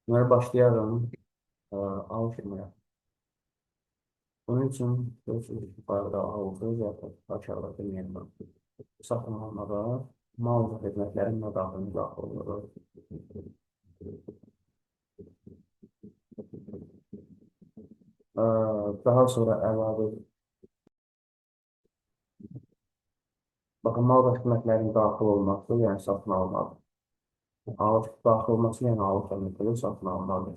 Bunlara başlayalım. Alışmaya. Bunun için görürsünüz yukarıda aldı və aşağıda deməyin var. Satın almada mal və xidmətlərin mədaxilini daxil olur. Daha sonra əlavə baxın, mal və xidmətlərin daxil olması, yəni satın almaq. Alış daxil olması, yəni alış əməkləri satın almadır.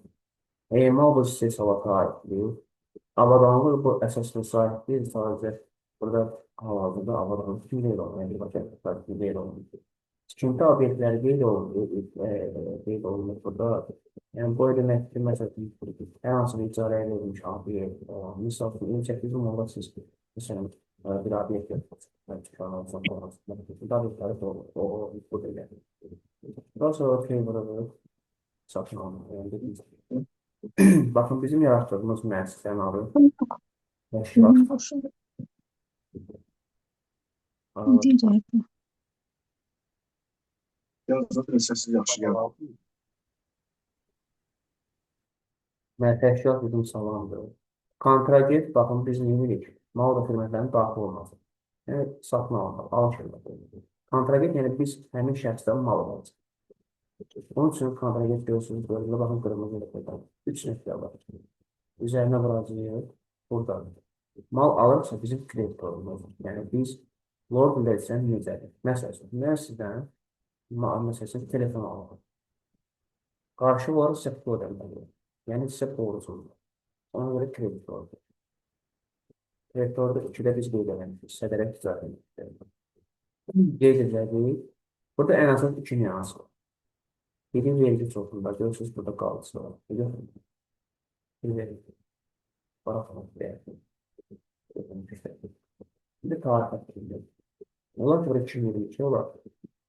Mal bu istehsalata aiddir. Avadanlıq bu əsaslı sahib deyil, sadəcə burada hal-hazırda avadanlıq kim qeyd olunur, yəni başqa kim qeyd olunur. Tikinti obyektləri qeyd olunur burada. Yəni bu deməkdir, məsələn, hər hansı bir icarəyə verilmiş obyekt, misal üçün 28 manata siz, məsələn, bir obyekt yapıyorsunuz, obyektləri bu belə. Daha sonra favor satın almaq, yəni dediyimiz gibi. Bakın bizim yarattığımız müəssisənin adı təşkilat. Boşuna Aa, diyecek. Zaten sesi yaxşı gəlir. təşkilat bizim salamdır. Kontragent, baxın biz nə edirik? Mal və xidmətlərin daxil olması. Yəni satın almaq, alış etmək. Kontragent, yəni biz həmin şəxsdən mal alacağıq. Onun üçün kontragent görürsünüz, böyle baxın qırmızı nöqtədən. 3 nöqtə var. Üzərinə vuracağıq, buradadır. Mal alırsa bizim kreditorumuz. Yəni biz Lord Lesən necədir? Məsələn, mən sizdən məsələn telefon alıram. Qarşı var sizə pul ödəməliyəm. Yəni sizə borcumdur. Ona görə kreditordur. Kreditorda 2-də biz qeyd eləmişik. Sədərək ticarət edir. Qeyd edəcəyik. Burada ən azından 2 nüans var. Biri vergi çoxunda, görürsünüz burada qalıcı var. Bir vergi. Baxın, bir de tarih hakkında. Onlar görə 2022 olar.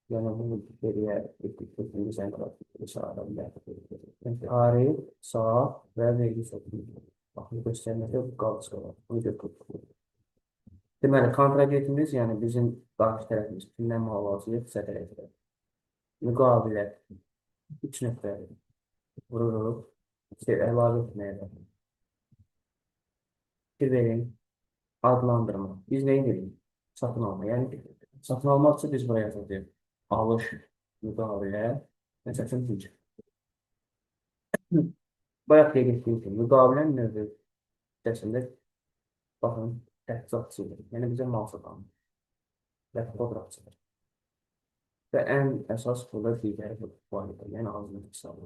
Yəni bunu geriyə etdikdə sən sağlamda. Tarih, saat və vergi çoxluğu. Baxın, göstərmədə bu qalıcı var. Bunu götürürük. Deməli, kontragentimiz, yəni bizim qarşı tərəfimiz kimdən mal alacaq, sədər edir. Müqavilət 3 nöqtə vururuq. Əlavə etməyə də. Bir verin, adlandırma. Biz nə edirik? Satın alma. Yəni, satın almaq üçün biz buraya yazacağıq. Alış, müqavilə, məsələn, güc. Bayaq qeyd etdiyim kimi, müqavilənin növü hissəsində, baxın, təchizatçıdır. Yəni, bizə mal satan və fotoqrafçıdır. Və ən əsas burada digəri var idi, yəni azlıq hesabı.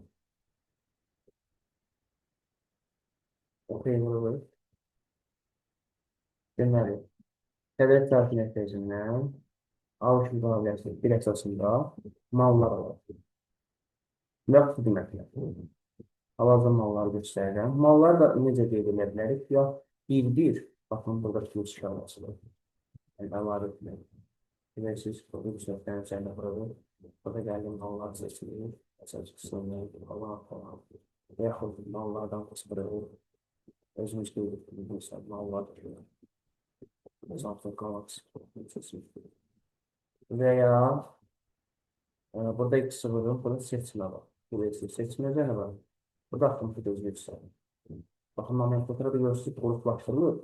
Oxuyulur. Deməli, sədər tərəfi nəticəsindən alış müqaviləsi bir əsasında mallar alır. Və xidmətlər. Hal-hazırda malları göstərirəm. Mallar da necə qeyd edə bilərik? Ya bir, baxın, burada plus şəlasıdır. Yəni, əlavə etmək. Bilirsiniz, burada bir sözlərin üzərində qurulur. Burada gəldim, mallar seçilir. Məsələn, qısımlar, falan. Və yaxud mallardan qısmırıq. Özümüz qeyd etdiyimiz mallar qırılır. Məsələn, qalaq və ya burada ikisi vurur, burada seçmə var. Bilirsiniz, seçmə üzərində var. Burada haqqında gözləyirsən. Baxın, nomenklatura da görürsünüz, qruplaşdırılır.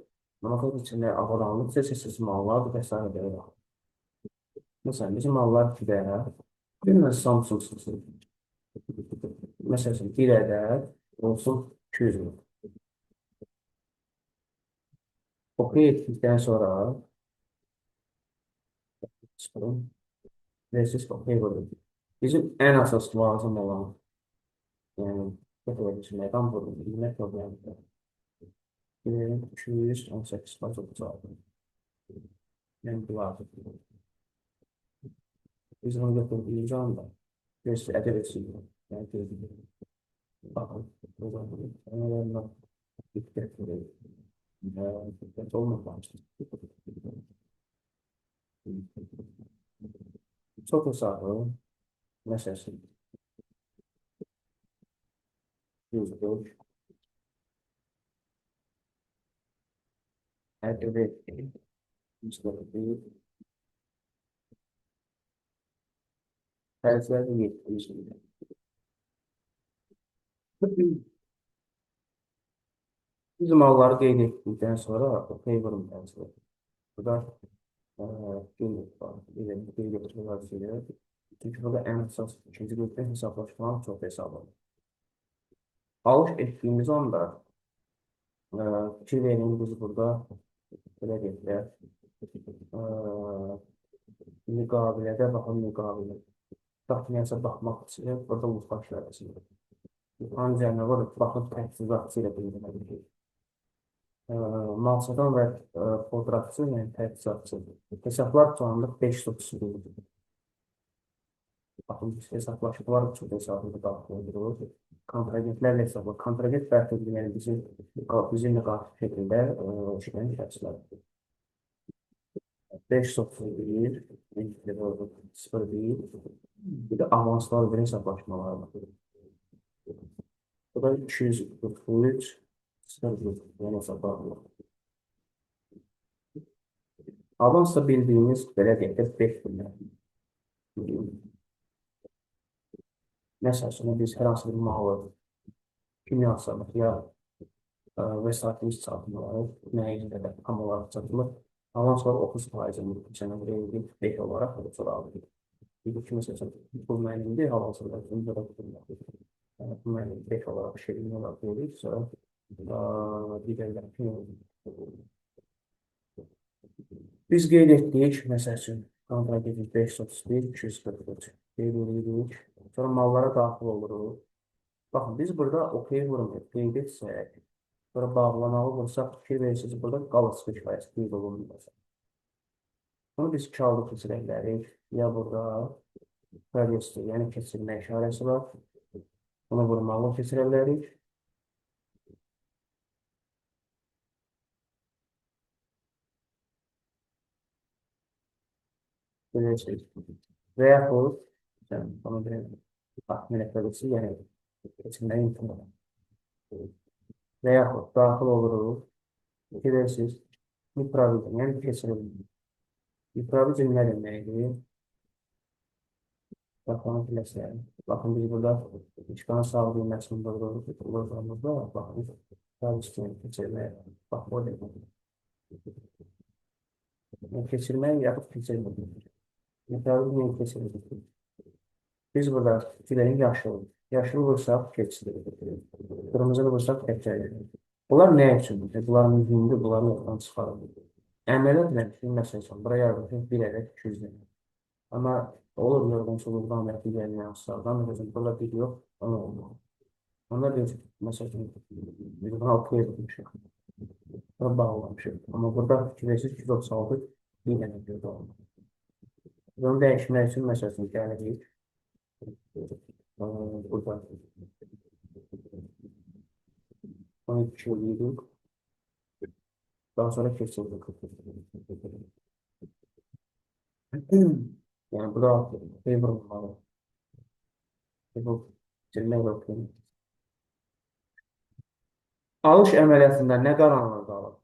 Nomenklatura içində avadanlıq, seçəsiz mallar və s. belə var. Məsələn, bizim mallar 2-də, bilmən Samsung seçilir. Məsələn, 1 ədəd olsun 200 min. Oxu etdikdən sonra çıxırım. Versiz oxuya qoyulur. Bizim ən əsas lazım olan, yəni, məqam budur, bilmək problemidir. 218 bazı cavabı. Yəni, bu lazımdır. Biz bunu götürdüyümüz anda, göstər, ədəb etsinlər. Yəni, gözləyir. Baxın, buradan, diqqət verir. Diqqət olmaq çox hesabı, məsələn, 104, ədəb etdir, 141, Təriflər də 700 milyon. Biz malları qeyd etdikdən sonra Favour'un tərifləri. Bu da günlük var. Qeyd etdiklər şeylər. Çünki burada ən əsas ikinci qrupda hesablaşmalar çox hesablanır. Alış etdiyimiz anda fikir verin biz burada belə deyək də müqavilədə baxın müqavilə. Baxmayarsa baxmaq üçün burada uzlaş verəsiniz. Ancaq nə var? Baxın təchizatçı ilə bildirməlidir. Mal satan və podratçı, yəni təchizatçı. Hesablar çoğunluq 5.9 bildirir. Baxın, hesablaşmalar çox hesabında daxil edilir. Kontragentlərlə hesablar. Kontragent bərtədir, yəni bizimlə qarşı şəkildə işləyən şəxslərdir. 5.01, 0.1, bir də avanslar bir hesablaşmalar var. Bu da 243, 0.1, yəni hesablar var. Avans da bildiyimiz belə deyək də 5 bilmək. Məsələn, biz hər hansı bir malı kimyasalıq ya vəsaitimiz çatmır, nəyə də tam olaraq çatmır. Avans var 30%-in sənə verildi 5 olaraq sonra alır. Bir ki, məsələn, bu mənimdir, avans var, bunu da tutulmalıdır. Bu mənim 5 olaraq şerin olaraq verir, sonra digərlər ki, biz qeyd etdik, məsəl üçün, kontrakt edirik 531, 243, qeyd edirik, sonra mallara daxil oluruq. Baxın, biz burada okey vurmuyor, qeyd etsək, sonra bağlamağı vursaq, fikir verirsiniz, burada qalası kifayəsi qeyd olunmuyor. Bunu biz kağıda keçirəklərik, ya burada progresdir, yəni keçirmə işarəsi var. Bunu vurmalı keçirəklərik. Bilirsiniz. Və yaxud, onu takmin etməlisi, yəni keçirməyi imkanı. Və yaxud daxil oluruq, bilirsiniz, müpravizm, yəni keçirilmir. Müpravizm nə deməkdir? Baxın, biləsək. Baxın, biz burada işqanın sağ düyməsini durduruq, durduğumuzda, baxın, müpravizm keçirməyə, baxın, o deməkdir. Keçirməyə yaxud keçirməyə. Müpravizm keçirməyə. Biz burada filəyin yaşılı. Yaşılı vursaq, keçilir. Qırmızılı vursaq, təkcəlir. Bunlar nə üçündür? Bunlar mühümdür, bunları yoxdan çıxarılır. Əməliyyat nədir? Məsələn, buraya yazılır, bir ədəd 200 lira. Amma olur, yorğunçuluqdan və digər nüanslardan, burada bir yox, onu olmur. Onlar bir, məsələn, bir buna okuya edilmişik. Buna bağlamışıq. Amma burada fikirləşir 236 bir ədəd gördü olmur. Bunu dəyişmək üçün, məsələn, gəlirik. Burada 12 edirik. Daha sonra keçirdik. Yəni, bu da favor olmalı. Bu cümlə yoxdur. Alış əməliyyatında nə qaranlıq qalır?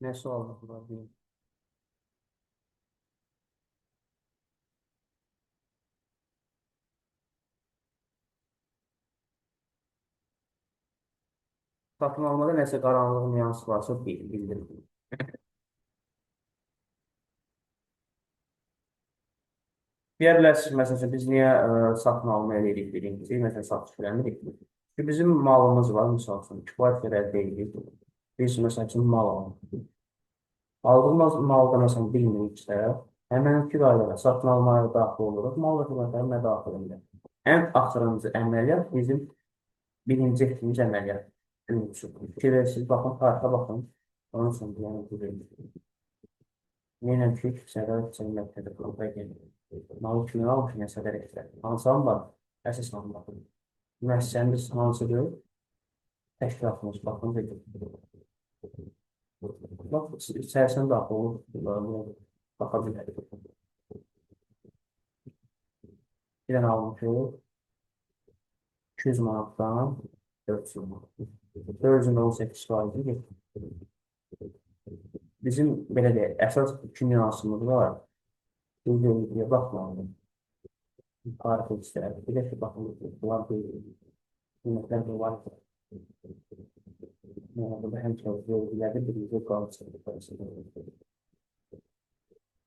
Nə suallar var? Satın almada nəsə qaranlıq nüansı varsa bildirin. Deyə bilərsiniz, məsələn, biz niyə satın alma edirik birincisi, məsələn, satış eləmirik. Çünki bizim malımız var, misal üçün, kifayət qədər deyilik. Biz, məsələn, üçün mal alırıq. Aldığımız malda, məsələn, bilmiriksə, həmən iki qaydada satın almaya daxil oluruq, mal və xidmətlərin mədaxilində. Ən axırıncı əməliyyat bizim birinci etdiyimiz əməliyyat. Fikir verirsiniz, baxın, tarixə baxın. Onun üçün, yəni, bu verir. Yenə ki, sədər çəngələkdə qrupa gəlir. Malı kimi almış, nə sədər etlər. Hansı an var? Əsas an baxın. Müəssisəmiz hansıdır? Təşkilatımız, baxın, verir. Bax, içərisində daxil olur, baxa bilərik. Bir dənə almışıq, 200 manatdan 400 manat. 418 getir. Bizim, belə deyək, əsas iki nüansımız var. Videoya baxmalıyım. tarif etmişler. Bir de şu bakın, bunlar böyle qiymətlər də var. Yəni, burada həmçinin vergilərdə birinci qalmışdır.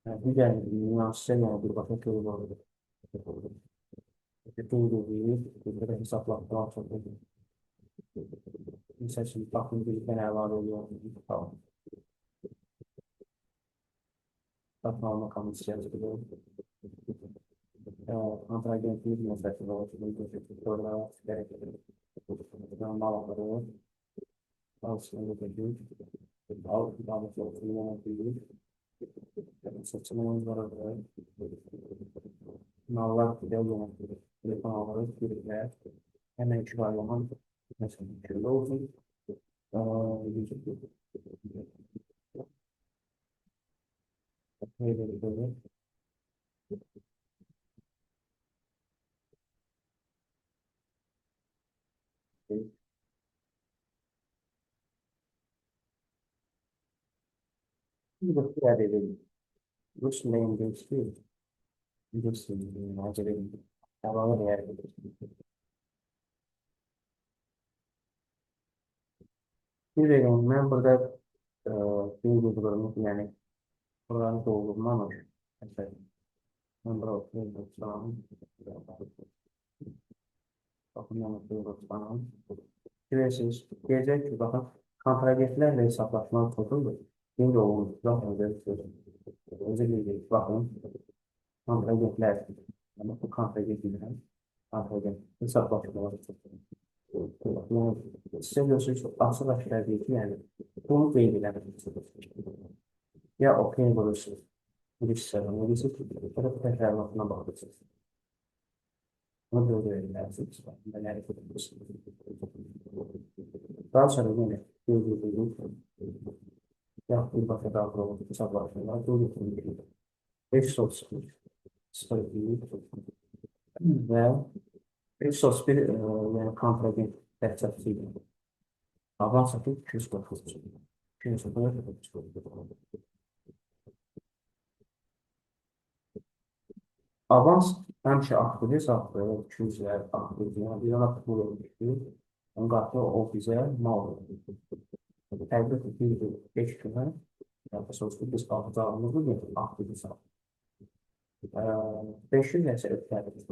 Yani digər nüanslar, yəni birbaşa görüb olur. Bütün dediğimiz burada hesaplatmalar çok önemli. Mesela şimdi bakın bir tane əlavə oluyor. Tamam. Satın alma komisyası gibi. Kontragentlik meselesi var. Burada gerekli. Mal alları, alışverişe gidiyor. Alışverişe gidiyor. Seçimimiz var orada. Mallar gidiyor yönetiyor. Telefon alları girdiler. Hemen şu aylaman mesela şöyle olsun. Böyle. Bir de bir yerde değil. Rus neyim geçti. Bilirsin, acele edin. Havalı bir yerde. Bir de ben burada bir uygulamanın yani programı doldurmam var. Mesela ben burada oturuyorum. Bakın yanıtlıyorum. Bilirsiniz, diyecek ki bakın kontragentlerle hesaplaşmalı tutuldu. Şimdi olmuş. Zaten görüyorsunuz. Özellikle bakın kontragentler. Ama bu kontragentler hesaplaşmaları tutuldu. Yani size görüyorsunuz asıl aşağıya değil yani bunu belirlemek ya okey bulursunuz. Giriş sırrını birisi tutuyor. Ya da tekrarlatına bağlısınız. Bunu böyle öğrenirsiniz. Neler yapabilirsiniz. Daha sonra yine bir yaptığı başka daha kurulu hesaplaşmalar böyle kuruluyor. 5 sos strateji ve 5 sos bir yani kontragent destekçiyle. Avans satı 209. 209. Avans həmişə aktivə saxlayır, 200-lər aktivdir. Yəni, bir yana pul verir, onun qarşılığı o bizə mal verir. Təqdir ki, 5 günə, yəni, sözlük biz alacağımızı verir, aktivə saxlayır. 500 nəsə ötəridir.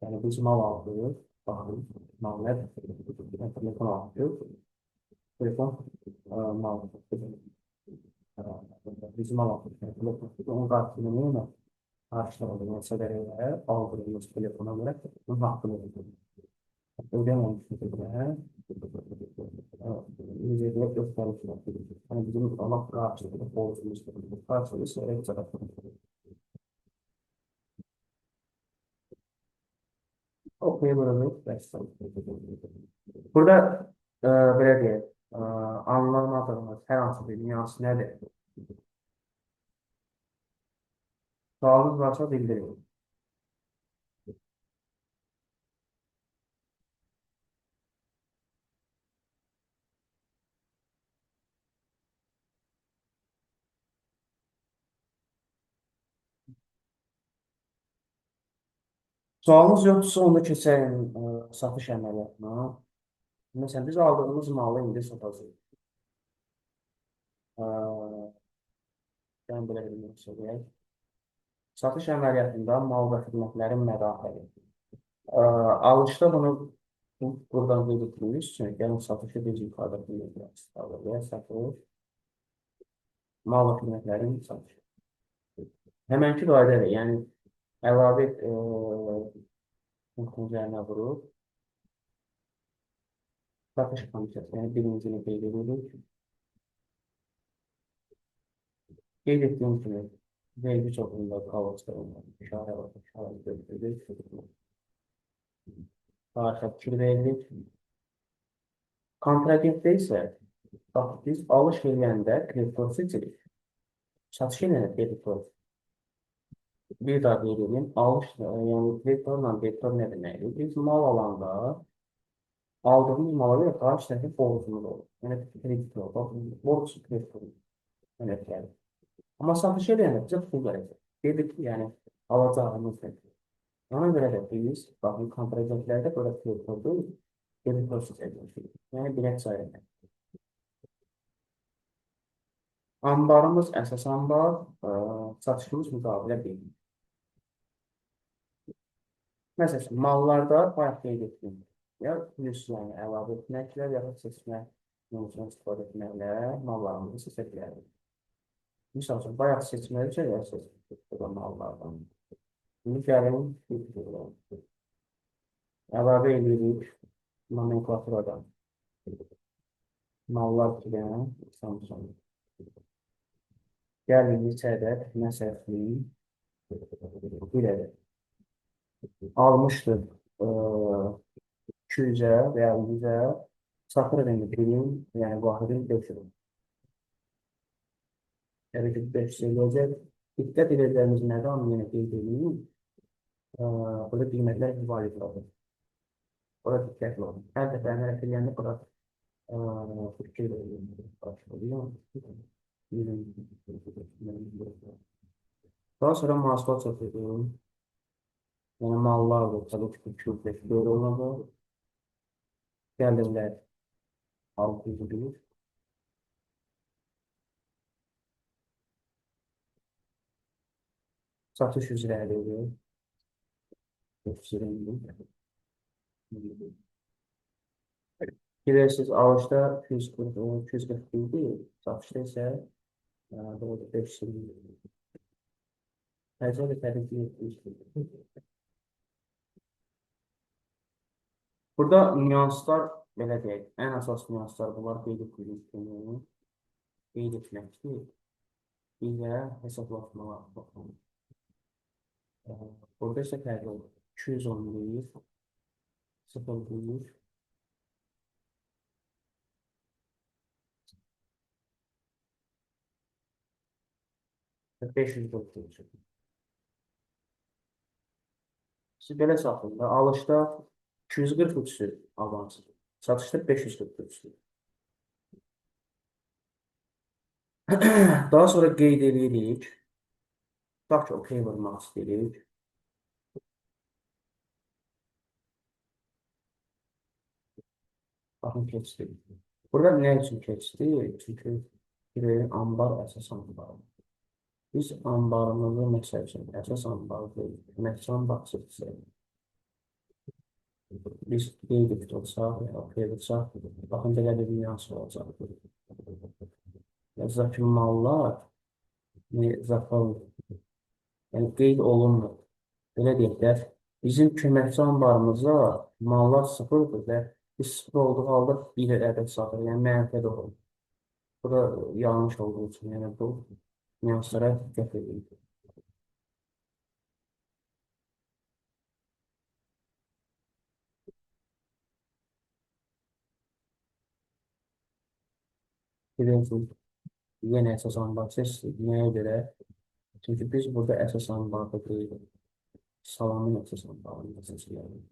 Yəni, biz mal alırıq, baxın, mal nədir? Telefon alırıq, telefon mal alırıq. Biz mal alırıq, onun qarşılığını nə? Karşılığında sebebiyle aldığımız telefona göre bunun hakkını ödüyoruz. Ödememiş şekilde yüzeyde göstermişler. Yani bizim Allah karşılığında borcumuz karşılığı seyrek tarafı. Okuyabiliriz. Burada böyle diye anlamadığımız her hansı bir nüans nedir? Sualınız varsa bildirin. Sualınız yoksa onu keçelim satış əməliyyatına. Mesela biz aldığımız malı indi satacağız. Ben belə bir söyləyək. Satış əməliyyatında mal və xidmətlərin mədaxili. Alışda bunu buradan qeyd etdiyimiz üçün, yəni satışı biz yuxarıda qeyd və satış, mal və xidmətlərin satışı. Həmənki qayda ilə, yəni əlavə punktin üzərinə vurub, satış komissiyası, yəni birincini qeyd edirik. Qeyd etdiyim kimi, vergi çoxluğunda qalışdırılır, şahə götürülür, tarixə fikir verilir. Kontragentdə isə bax, biz alış eləyəndə kreditor seçirik. Satış eləyəndə kreditor. Bir daha qeyd edeyim, alış, yəni kreditorla kreditor nə deməkdir? Biz mal alanda aldığımız mala görə qarşı tərəfin borcumuz olur. Yəni kreditor, borc kreditor yönətləri. Amma satış eləyəndə bizə pul verəcək. Dedik ki, yəni alacağımız nədir? Ona görə də biz, baxın, kontracentlərdə burada filtrdə debit proses edilir. Yəni, bilet sayılır. Ambarımız əsas ambar, satışımız müqavilə deyil. Məsələn, mallarda bayaq qeyd etdim. Ya plus yəni əlavə etməklə, ya da seçmə menüsünü istifadə etməklə mallarımızı seçə bilərik. Misal üçün, bayaq seçməklə ya seçməklə mallardan. Şimdi gəlin əlavə edirik nomenklaturadan. Mallar kilən, Samsung. Gəlin içədə məsələn bir ədəd. Almışdır 200-ə və ya 100-ə, satır indi birim, yəni vahidin 500. Yəni ki, 500 olacaq. Diqqət edəcəyimiz nədir? Onu yenə qeyd edeyim. Burada qiymətlər validdir. Burada diqqətli olun. Hər dəfə əməl edəndə burada fikir verin. Daha sonra mağazalar çatırdım. Yəni mallardır, tabii ki, kürdək böyle olmalı. Gəlirlər 601. Satış üzrəlidir. 420. Bilirsiniz, alışda 240 idi, satışda isə 520. Həzər təbii ki, 700. Burada nüanslar, belə deyək, ən əsas nüanslar bunlar qeyd etmək qeyd etməkdir. Bir də hesablaşmalar baxın. Burada isə fərqli olur. 211, 01, 543. Siz belə saxlayın da, alışda 243-dür avansıdır. Satışda 543-dür. Daha sonra qeyd edirik. Tutaq ki, OK vurmaq istəyirik. Baxın, keçdi. Burada nə üçün keçdi? Çünki ambar əsas ambardır. Biz ambarımızı məsəl üçün əsas ambar deyil, məhsul baxsaq biz qeyd etdik olsaq, qeyd etsək, baxın, belə bir nüans olacaq. Yazaq ki, mallar yəni qeyd olunmur. Belə deyək də, bizim köməkçi ambarımızda mallar sıfırdır və biz sıfır olduğu halda bir ədəd satır, yəni mənfidə olur. Bu da yanlış olduğu üçün, yəni bu nüanslara diqqət edin. Bilirsiniz, yenə əsas ambar seçdik. Nəyə görə? Çünki biz burada əsas ambarda deyilik. Salamın əsas ambarında seçilərik.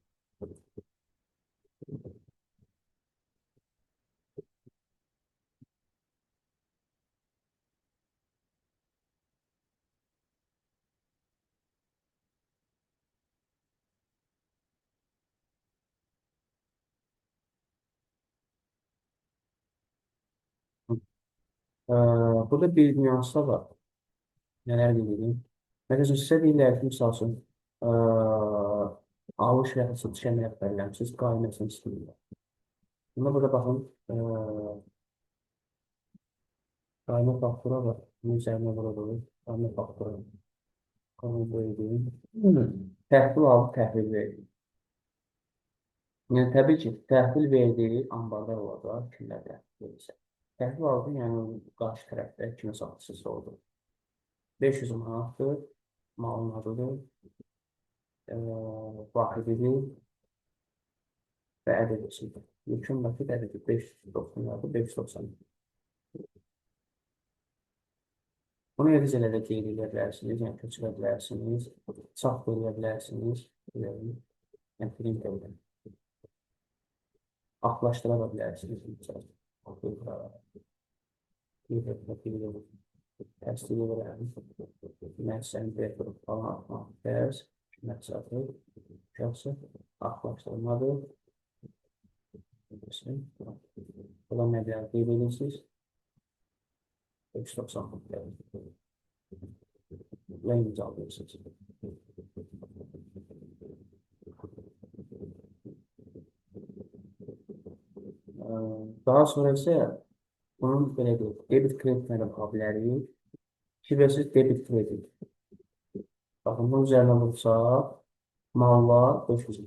Burada bir nüansda var. Nələr bildirim? Məsələn, sizə deyirlər ki, misal üçün, alış və ya satış əməliyyat verirləmsiz, qaynasını istəyirlər. Buna burada baxın, qayna faktura var. Bunun üzərinə vurulur. Qayna faktura. Qanun qoyduğum. Təhvil alıb, təhvil verdi. Yəni, təbii ki, təhvil verdiyi ambarda olacaq, kimlərdə verirsə. Təhvil aldı, yəni qarşı tərəfdə kimi satıcısı oldu. 500 manatdır, malın adıdır, vahididir və ədədəsidir. Yekun vakit ədədi 590-dır, 590. Bunu erizələ də qeyd edə bilərsiniz, yəni köçürə bilərsiniz, çap edə bilərsiniz, yəni print edə. Axlaşdıra da bilərsiniz. Təsdiq edirəm. Məsələn, bir falan atmaq istəyirsiniz. Məsafə şəxsi axlaşdırmadır. Buna nədən qeyd edirsiniz? 590 və imzalayırsınız. Daha sonra isə bunun belə deyil, debit kreditlə də baxa bilərik. Şifrəsiz debit kredit. Baxın, bunun üzərinə vursaq, mallar 500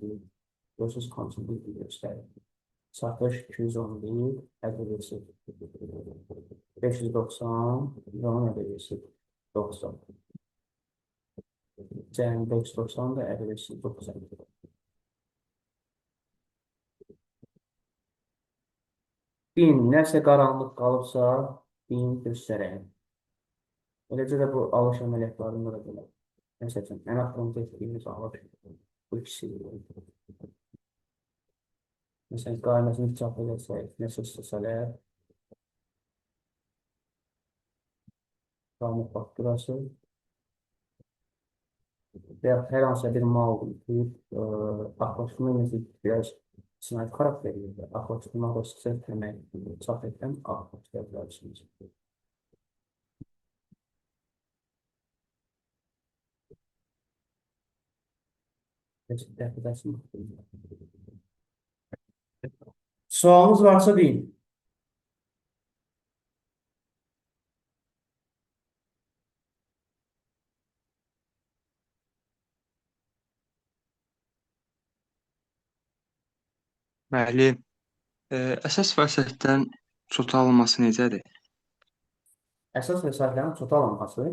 konsolidasiya göstərir. Satış 211, ədəbiyyəsi 590, onun ədəbiyyəsi 90. Cəmi 590 da ədəbiyyəsi 90. 1000 nəsə qaranlıq qalıbsa, 1000 göstərəyim. Eləcə də bu alış əməliyyatlarında da belə. Məsələn, ən axırıncı etdiyimiz alış bu ikisi. Məsələn, qayməsini çap edərsək, nəsə istəsələr, qalmaq fakturası və hər hansısa bir mal axlaşdırma necə biraz cinayət xarakterlidir. Axlaşdırma da sizə demək, çap edən axlaşdıra bilərsiniz. Sualınız varsa deyin. Müəllim, əsas vəsaitdən çota alınması necədir? Əsas vəsaitlərin çota alınması.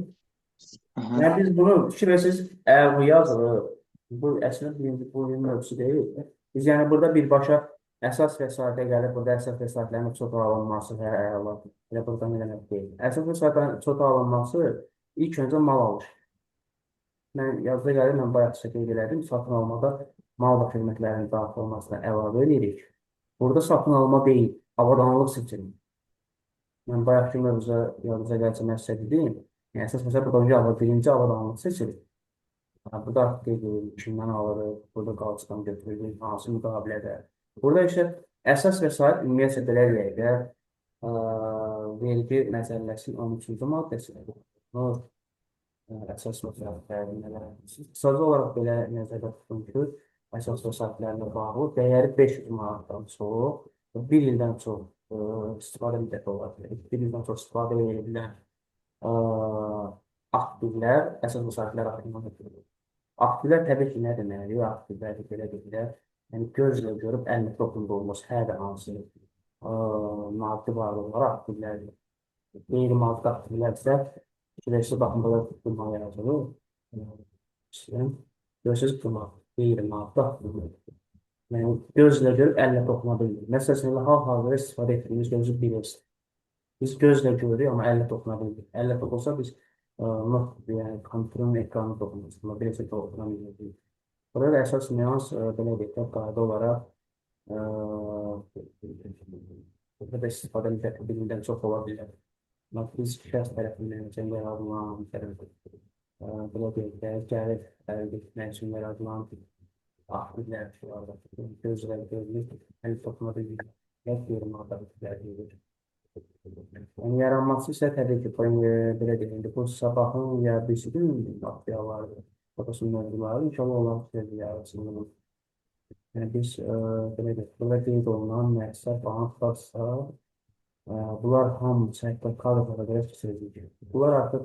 Aha. Yəni biz bunu fikirləşirsiniz, bu yazılır. Bu əslində birinci bu mövzusu deyil. Biz yəni burada birbaşa əsas vəsaitə gəlib, burada əsas vəsaitlərin çota alınması və əla. Elə buradan eləmək deyil. Əsas vəsaitlərin çota alınması ilk öncə mal alış. Mən yazıda gəlir, mən bayaq qeyd elədim, satın almada mal və xidmətlərinin daxil olmasına əlavə edirik. Burada satın alma deyil, avadanlıq seçilir. Mən bayaqki mövzuda yazıda gəlsə məsələ dedim. Yəni, əsas məsələ burada birinci avadanlıq seçilir. Burada artıq qeyd edilir, kimdən alırıq, burada qalıcıdan götürülür, hansı müqavilədə. Burada isə əsas vəsait ümumiyyətlə belə deyək də, vergi məzəlləsinin 13-cü maddəsidir. Əsas vəsaitlərin nələrdir? Qısaca olaraq belə nəzərdə tutun ki, əsas vəsaitlərlə bağlı dəyəri 500 manatdan çox, 1 ildən çox istifadə müddəti ola bilər. 1 ildən çox istifadə edilən aktivlər əsas vəsaitlər haqqında götürülür. Aktivlər təbii ki, nə deməkdir? Aktivlər belə deyilər. Yəni, gözlə görüb əllə toxunduğumuz hər hansı maddi varlıqlar aktivlərdir. Qeyri-maddi aktivlər isə fikirləşsə, baxın, burada tutulmaya yazılır. Görürsünüz, tutulmaq, qeyri-maddi aktivlər. Yəni, gözlə görüb əllə toxuna bilmirik. Məsələn, hal-hazırda istifadə etdiyimiz gözü bilirsiniz. Biz gözlə görürük, amma əllə toxuna bilmirik. Əllə toxunsa, biz kompüterin ekranı toxunuruz. Amma bilirsə toxuna bilmirik. Burada əsas nüans, belə deyək, qayda olaraq burada istifadə müddəti birindən çox ola bilər. Fizik şəxs tərəfindən yaradılan, belə deyək də, gəlir əldə etmək üçün yaradılan aktivlər var. Gözlə görülür, əl toxuna bilmirik. Qeyri-maddi aktivlər deyilir. Yəni, yaranması isə təbii ki, belə deyək, bu sabahın ya birisi gün aktivlərdir. Fotosun mövzuları, inşallah onlar söyləyəcək. Yəni, biz, belə deyək, burada qeyd olunan məqsəd, banklarsa, bunlar hamı səhətdə kadrlara görə keçiriləcək. Bunlar artıq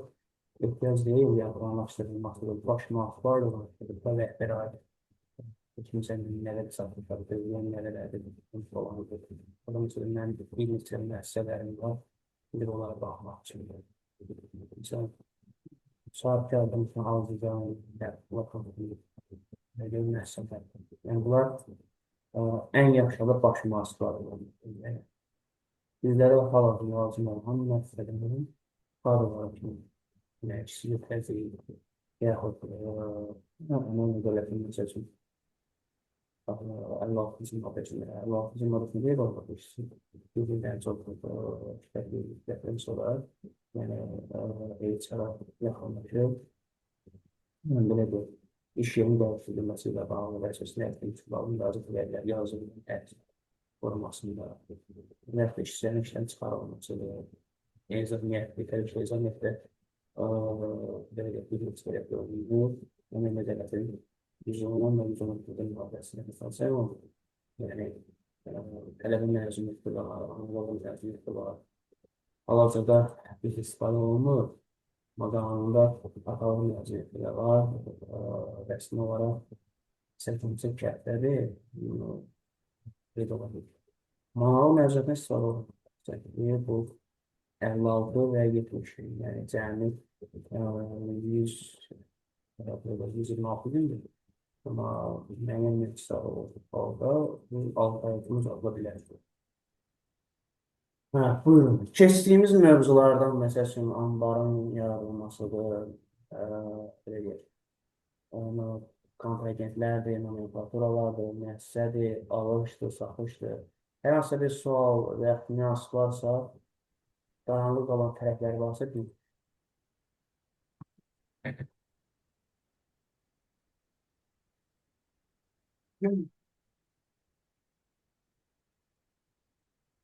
ehtiyac deyil, yəni, planlaşdırılmasıdır. Başlanğıclar da var, rəhbərə aid. Kimsə nələr satmışlar, nələr əldə olanıdır. Adam üçün, mən bir neçə müəssisələrim var, bir onlara baxmaq üçün. Məsələn, saat yardım üçün alacağım, müəssisələr. Yəni, bunlar ən yaxşı baş müəssisələrdir. Bizlərə hal-hazırda lazım olan müəssisələrin kadrlara kimi məşqçi təzyiq, yaxud onun dövlətin məsələn, 56-cı maddəsində deyil olmaq üçün bir-birdən çox işlətdən sonra yəni, elçara yaxınlaşır. Belə deyil. iş yerinin dəyişdirilməsi ilə bağlı və əsasən nəqliyyat üsullarının müraciət edərlər, yazılır, formasında, ümumiyyətlə işçilərin işdən çıxarılmasıdır, ümumiyyətlə, belə deyək, bir eksperiyat görülür, onun məcəllətin 110 və 114-də müqaviləsində müstəsər olunur. Yəni, tələbin məzuniyyəti var, analoğun məzuniyyəti var. Hal-hazırda bir istifadə olunur. Qanunda atalı məzuniyyəti də var. Rəsmi olaraq 80 kətləri qeyd olunur. Manual məzuniyyətindən istifadə olunur. Bu 56 və 70 gün, yəni cəmi 126 gündür. Amma müəyyən nəticələr olduğu halda bu 6 ayımız azala bilər. Buyurun. Keçdiyimiz mövzulardan məsəl üçün anbarın yaradılmasıdır, belə deyək, kontragentlərdir, nomenklaturalardır, müəssisədir, alışdır, satışdır. Hər hansısa bir sual və yaxud nüans varsa, qaranlıq olan tərəfləri varsa, deyil.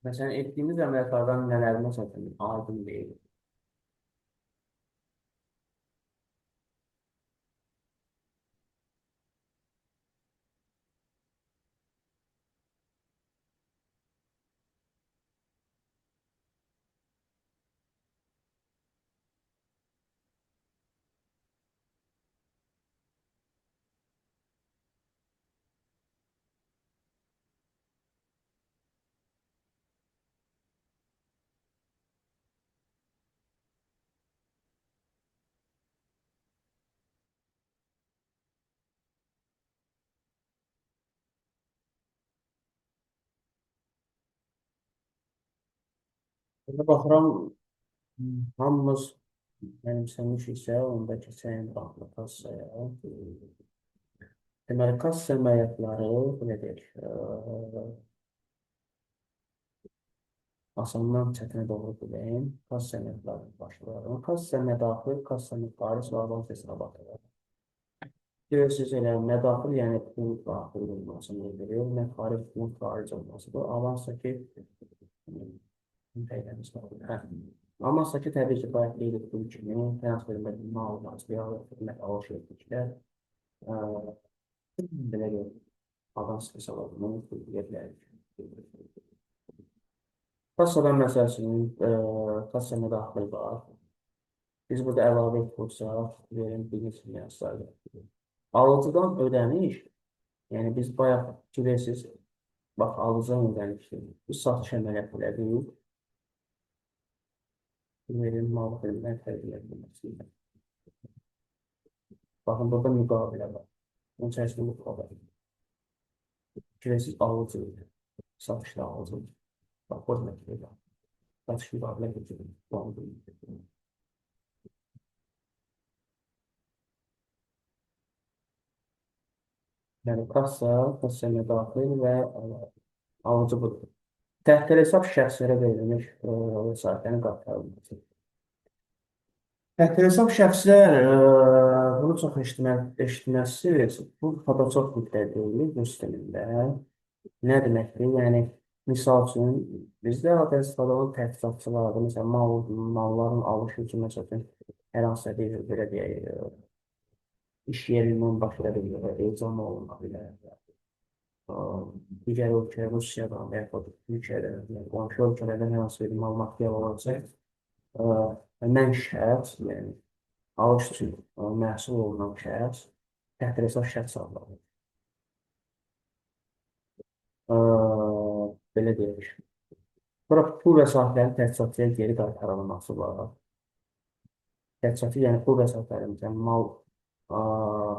Məsələn, etdiyimiz əməliyyatlardan nələri məsələn aydın deyil. Burada baxıram, hamımız mənimsəmişiksə, onda keçən baxlı kassaya. Deməli, kassa əməliyyatları, belə deyək, asandan çətinə doğru biləyim, kassa əməliyyatları başlayalım. Kassa mədaxil, kassa müxaric və avans hesabatı. Görürsünüz, elə mədaxil, yəni pul daxil olmasını bildirir, məxaric pul xaric olmasıdır. Avansdakı Amansdakı təbii ki, bayaq qeyd etdiyim kimi, transfer edilməli məlumat, xidmət alış etdiklər, belə deyək, avans hesabını edə bilərik. Kassadan məsəl üçün, kassa mədaxil var. Biz burada əlavə etdirsək, verin birinci nüansları. Alıcıdan ödəniş, yəni biz bayaq bilirsiniz, bax, alıcıdan ödənişdir. Biz satış əməliyyatlarıyıq. Verin mal xidmət tərbiyə edilməsi. Baxın, burada müqavilə var. Onun içərisində müqavilə. Bilirsiniz, alıcıdır. Satışda alıcıdır. Bax, burada məktəbə. Satış müqavilə getirir. Yəni, kassa müdaxil və alıcı budur. Təxtil hesab şəxslərə verilmiş vəsaitlərin qaytarılması. Təxtil hesab şəxslər, bunu çox eşitməsiz, bu fotoçok müddət deyilir bu sistemində. Nə deməkdir? Yəni, misal üçün, bizdə adət istifadə olan təchizatçılarda, məsələn, malların alışı üçün, məsələn, hər hansısa bir, belə deyək, iş yerindən başqa bir ecam oluna bilər. Digər ölkə, Rusiyadan və yaxud Türkiyədən, qonşu ölkələrdən hər hansı bir məlumat olacaq. Mən şəxs, yəni alış üçün məhsul olunan şəxs, təxtil hesab şəxs adlanır. Belə deyək. Sonra pul vəsaitlərin təchizatçıya geri qaytarılması var. Təchizatçı, yəni pul vəsaitlərimizdən mal,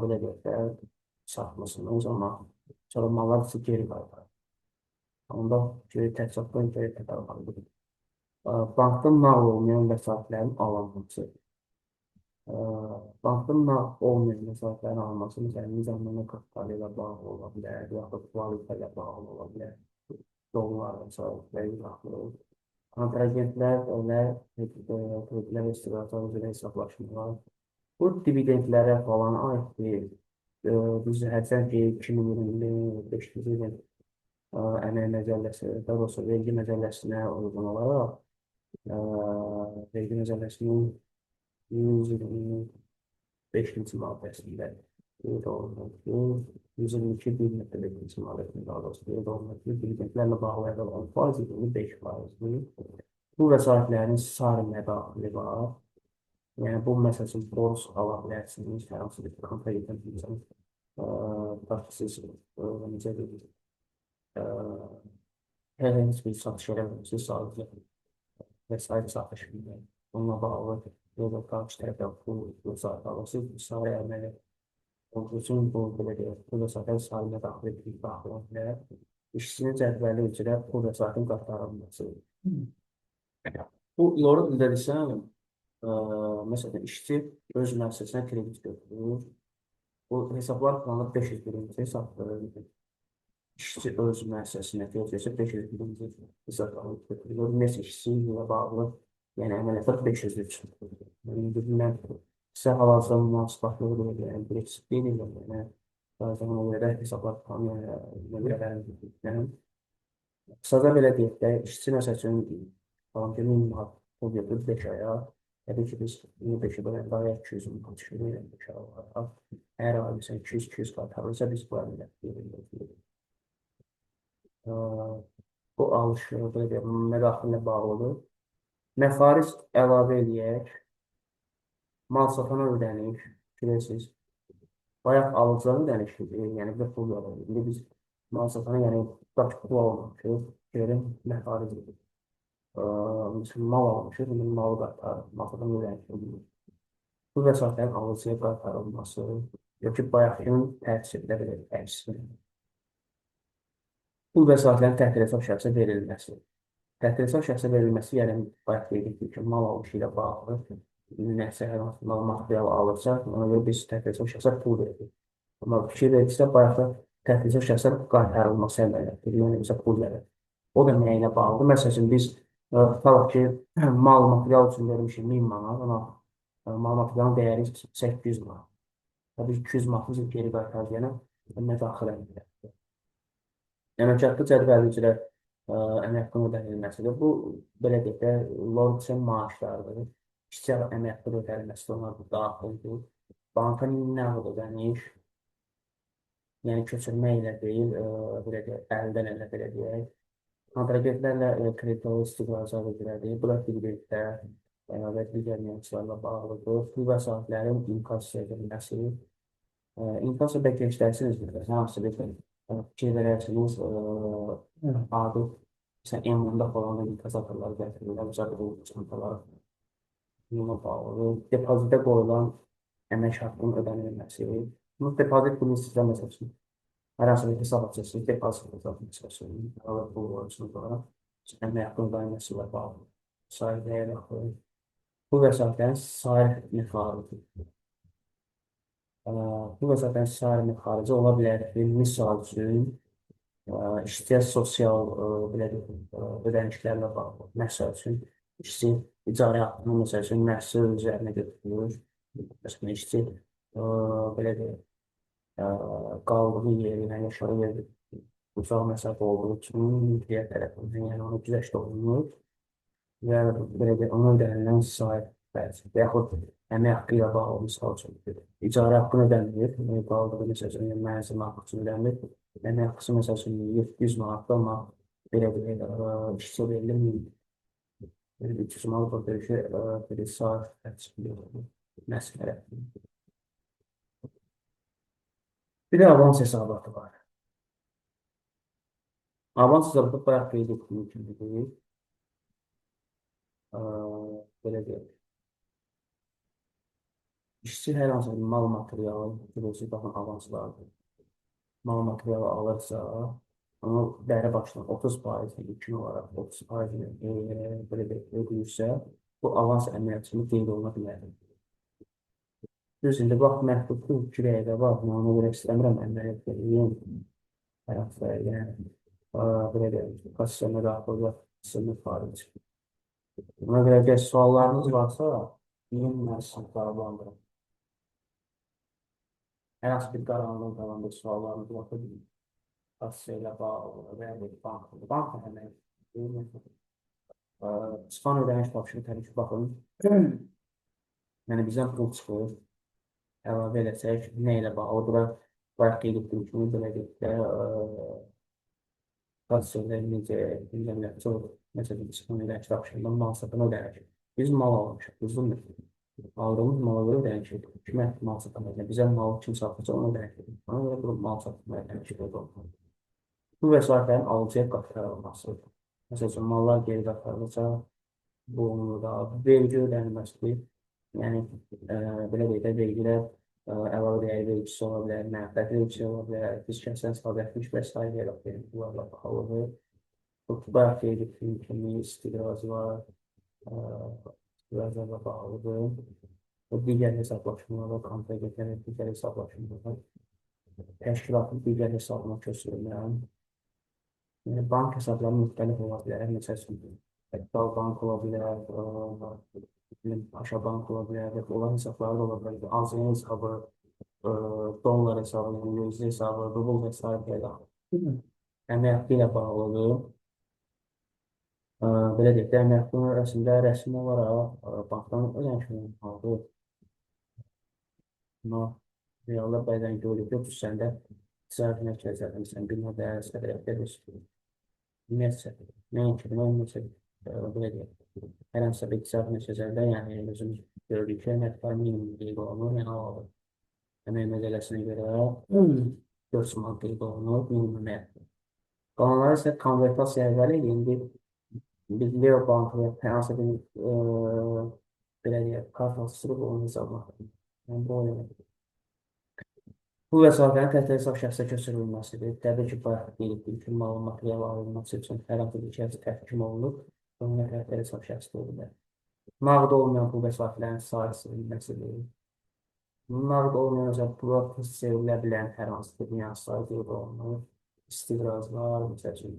belə deyək, satmasının zaman sonra mallar üçün geri qaytarılır. Onda təchizatdan geri qaytarılmalıdır. Bankdan nağd olmayan vəsaitlərin alınması. Bankdan nağd olmayan vəsaitlərin alınması, məsələn, nizamnamə kapitalı ilə bağlı ola bilər, yaxud valyuta ilə bağlı ola bilər. Dollar vəsaitləri baxılır. Kontragentlər, kreditlər və istiqrazlar üzrə hesablaşmalar. Bu dividendlərə falan aid deyil. biz həddən 2025-ci ilin əmək məcəlləsi, daha doğrusu vergi məcəlləsinə uyğun olaraq vergi məcəlləsinin 125-ci maddəsində qeyd olunur ki, 122.1.5-ci maddəsində daha doğrusu qeyd olunur ki, dividendlərlə bağlı əldə olan faiz yığımı 5%-dir. Bu vəsaitlərin sarı daxili var. Yəni, bu məsəl üçün borc ala bilərsiniz, hər hansı bir kontrakt edən siz necə deyil, hər hansı bir satış eləməmişsiniz, sadəcə vəsait satış bilmək. Bununla bağlı yolda qarşı tərəfdən pul vəsait alırsınız, sarı əməli olduğu üçün bu vəsaitlər sarıya daxil edilib baxılan bilər. İşçinin cədvəli üzrə bu vəsaitin qaytarılması. Bu, doğru dildə desəm, məsələn, işçi öz müəssisəsinə kredit götürür. Bu hesablar planı 500 birinci hesabdır. İşçi öz müəssisəsinə götürürsə 500 birinci hesabları götürülür. Ümumiyyətlə işçi ilə bağlı, yəni əməliyyatlar 500 üçün. Mən sizə hal-hazırda münasibətli olur, yəni bir eksik deyil, yəni bazen ona görə hesablar planı nöqrələrini götürürəm. Qısaca belə deyək də, işçi məsəl üçün, falan ki, 1000 manat pul götürür 5 aya. Təbii ki, biz 25-i bölən daha 200 manat düşürürük 5 aya olaraq. Əgər ailəsən 200-200 qaytarırsa, biz bu əməliyyatı veririk. Bu alış mədaxilə bağlıdır. Məxaric əlavə edək. Mal satana ödəniş, bilirsiniz. Bayaq alıcıya ödəniş, yəni bir pul alırıq. İndi biz mal satana, yəni daş pul almamışıq, görün məxaric edir. Mal almışıq, indi malı qaytarır, masadan ödəniş. Bu vəsaitlərin alıcıya qaytarılması, yox ki, bayaqının təəssüblə belə təəssüblə. Bu vəsaitlərin təhsil hesab şəxsə verilməsi. Təhsil hesab şəxsə verilməsi, yəni bayaq dedik ki, mal alışı ilə bağlı nəsə hər hansı mal materialı alırsa, ona görə biz təhsil hesab şəxsə pul veririk. Amma fikir verirsə, bayaq da təhsil hesab şəxsə qaytarılması əməliyyatdır, yəni bizə pul verir. O da nəyə ilə bağlıdır? Məsəl üçün, biz tutalım ki, mal material üçün vermişik 1000 manat, amma mal materialın dəyəri 800 manat. Biz 200 manatımızı geri qaytaracağına mədaxilə edir. Əməkdaşlıq cədvəli üzrə əmək haqqının ödənilməsidir. Bu, belə deyək də, logikən maaşlardır. İşçi əmək haqqı ödənilməsi onlar daxildir. Banka nəqd ödəniş, yəni köçürmə ilə deyil, belə deyək, əldən elə belə deyək. Kontragentlərlə kreditli istiqrazlar edilədir. Bu da dividendlər və digər nüanslarla bağlıdır. Bu vəsaitlərin inkassiya edilməsi. İnkassiya bəlkə işləyirsinizdir. Hamısı bir fikir verərsiniz, adi, məsələn, M-10-da falan inkassatorları gətirirlər, müsadə çantaları buna bağlıdır. Depozitə qoyulan əmək haqqının ödənilməsi. Bu depozit bunu sizə məsəl üçün, hər hansı bir hesab açırsınız, depozit hesab məsəl üçün, bu olursunuz olaraq, əmək haqqının ödənilməsi ilə bağlı. Sair dəyər haqqı. Bu vəsaitlərin sair məxarici. Bu vəsaitlərin sair məxarici ola bilər ki, misal üçün, işçiyə sosial ödənişlərlə bağlı. Məsəl üçün, işçi icari haqqını məsəl üçün məhsul üzərinə götürülür. Məsələn, işçi belə deyək, qaldığı yerinə, yaşadığı yeri uzaq məsəfə olduğu üçün mülkiyyət tərəfindən, yəni onu güzəşt olunur və belə deyək, ona ödənilən sahib bəzi və yaxud əmək haqqı ilə bağlı misal üçün icari haqqını ödənilir, qaldığı məsəl üçün mənzil haqqı üçün ödənilir, əmək haqqısı məsəl üçün 700 manatda, amma belə deyək, işçi verilir 300 manat o döyüşü bir sahib təqsirli nəsil tərəfindən. Bir də avans hesabatı var. Avans hesabatı bayaq qeyd etdiyim kimi deyil. Belə deyək. İşçi hər hansı bir mal materialı, bilirsiniz, baxın, avanslardır. Mal materialı alırsa, onu dəri başına 30% ilkin olaraq 30% belə deyək, ödəyirsə, bu avans əməliyyatını qeyd oluna bilər. Düz indi, bax, məhdudluq kürəydə var, ona görə istəmirəm əməliyyat verəyim. Həyatda, yəni, belə deyək, kasiyona daxil və sınır xarici. Buna görə gəl suallarınız varsa, deyin, mən sizə cavablandırım. Hər hansı bir qaranlıq qalan bir suallarınız varsa, kassa ilə bağlı və ya bank həmin çıxan ödəniş tapşırıq təbii ki, baxın. Yəni bizdən pul çıxır. Əlavə eləsək, nə ilə bağlıdır və bayaq qeyd etdiyim kimi, beləliklə, kassiyonlar necə, çox, məsələn, çıxan ödəniş tapşırığından mal satın ödənir. Biz mal almışıq, düzdürmü? Aldığımız mala görə ödənişik. Kimə mal satın ödənir? Bizə mal kim satırsa onu ödənişik. Ona görə bu mal satın ödənişik olmalı. Bu vəsaitlərin alıcıya qaytarılması. Məsələn, mallar geri qaytarılırsa, bu onu da vergi ödənilməsidir. Yəni, belə deyək də, vergilər əlavə dəyər vergisi ola bilər, mənfəət vergisi ola bilər, fiskəsən səbəblik və s. ilə bunlarla bağlıdır. Bayaq qeyd etdiyim kimi istiqrazlar, istiqrazlarla bağlıdır. Digər hesablaşmalar, kontragentlər, digər hesablaşmalar, təşkilatın digər hesabına köçürülməyən. Bank hesabları müxtəlif ola bilər. Məsələn, Kapital bank ola bilər, Paşa bank ola bilər, olan hesabları da ola bilər. Azyan hesabı, dollar hesabı, USD hesabı, rubl hesabı ilə əmək ilə bağlıdır. Belə deyək də, əmək əslində rəsmi olaraq bankdan ödənişini aldı. Amma realda bəzən görülüb, yoxdur səndə ticarət mərkəzlərdə, məsələn, binada, sədələrdə verir. Nəinki, belə deyək. Hər hansı bir ticarət mərkəzlərdə, yəni özümüz görürük ki, nəticə minimum qeyd olunur, yəni alır. Əmək mədələsinə görə 400 manat qeyd olunur, minimum əmək. Qalanları isə konvertasiya əvvəli, indi biz Leo Bankı və hər hansı bir belə deyək, kart vasitəsilə onun hesabına. Yəni, bu oyunu. Bu vəsaitlərin təhsil hesab şəxsə köçürülməsidir. Təbii ki, bayaq qeyd etdiyim kimi, malın material alınması üçün hər hansı bir şəxs təhkim olunub, onun təhsil hesab şəxsi olunur. Nağd olmayan bu vəsaitlərin sayısıdır. Nağd olmayan vəsaitlər sevilə bilən hər hansı bir nüanslar qeyd olunur. İstiqrazlar, məsələn,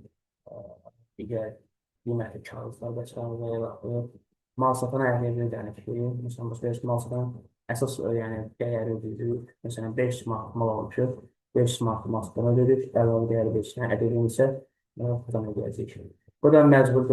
digər qiymətli kağızlar və s. Mal satan əhliyyət ödənir ki, məsələn, mal satan əsas dəyəri ödəyilir. Məsələn, 500 manat mal almışıq, 500 manat mal satan ödəyilir, əlavə dəyəri 5-dən ədədin isə buradan ödəyəcək. Bu da məcbur